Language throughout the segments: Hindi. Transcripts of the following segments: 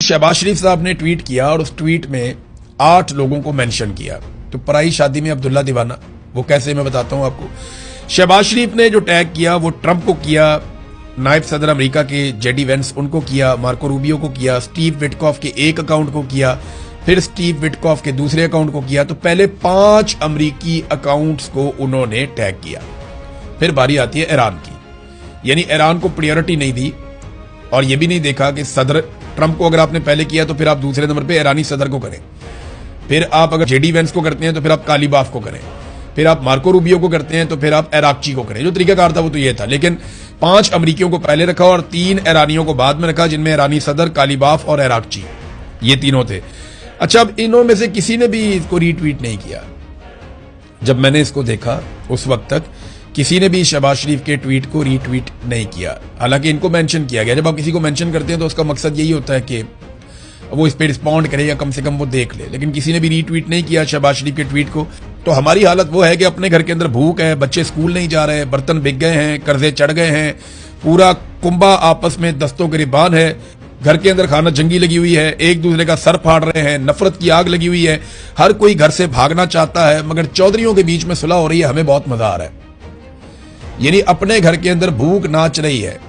शहबाज शरीफ साहब ने ट्वीट किया और उस ट्वीट में 8 लोगों को मेंशन किया। तो पराई शादी में अब्दुल्ला दीवाना, वो कैसे, मैं बताता हूं आपको। शहबाज शरीफ ने जो टैग किया वो ट्रंप को किया, नायब सदर अमेरिका के जेडी वेंस उनको किया, मार्को रूबियो को किया, स्टीव विटकॉफ के एक अकाउंट को किया, फिर स्टीव विटकॉफ के दूसरे अकाउंट को किया। तो पहले 5 अमेरिकी अकाउंट्स को उन्होंने टैग किया। फिर बारी आती है ईरान की, यानी ईरान को प्रायोरिटी नहीं दी और यह भी नहीं देखा कि सदर ट्रंप को अगर आपने पहले किया तो फिर आप दूसरे नंबर पे ईरानी सदर को करें, फिर आप अगर जेडी वेंस को करते हैं तो फिर आप कालीबाफ को करें, फिर आप मार्को रूबियो को करते हैं तो फिर आप इराकची को करें। जो तरीकाकार था वो तो ये था, लेकिन 5 अमरीकियों को पहले रखा और 3 ईरानियों को बाद में रखा, जिनमें ईरानी सदर, कालीबाफ और इराकची, ये तीनों थे। अच्छा, अब इनों में से किसी ने भी इसको रीट्वीट नहीं किया। जब मैंने इसको देखा उस वक्त तक किसी ने भी शहबाज शरीफ के ट्वीट को रीट्वीट नहीं किया, हालांकि इनको मेंशन किया गया। जब आप किसी को मेंशन करते हैं तो उसका मकसद यही होता है कि वो इस पे रिस्पॉन्ड करे या कम से कम वो देख ले, लेकिन किसी ने भी रीट्वीट नहीं किया शहबाज शरीफ के ट्वीट को। तो हमारी हालत वो है कि अपने घर के अंदर भूख है, बच्चे स्कूल नहीं जा रहे, बर्तन बिक गए हैं, कर्जे चढ़ गए हैं, पूरा कुंबा आपस में दस्तों गिरबान है, घर के अंदर खाना जंगी लगी हुई है, एक दूसरे का सर फाड़ रहे हैं, नफरत की आग लगी हुई है, हर कोई घर से भागना चाहता है, मगर चौधरियों के बीच में सुलह हो रही है, हमें बहुत मजा आ रहा है। यानी अपने घर के अंदर भूख नाच रही है,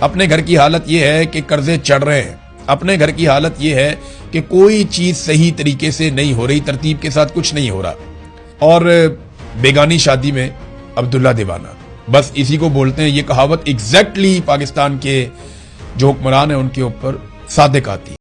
अपने घर की हालत यह है कि कर्जे चढ़ रहे हैं, अपने घर की हालत यह है कि कोई चीज सही तरीके से नहीं हो रही, तरतीब के साथ कुछ नहीं हो रहा, और बेगानी शादी में अब्दुल्ला दीवाना, बस इसी को बोलते हैं। ये कहावत एग्जैक्टली पाकिस्तान के जो हुक्मरान है उनके ऊपर सादिक आती है।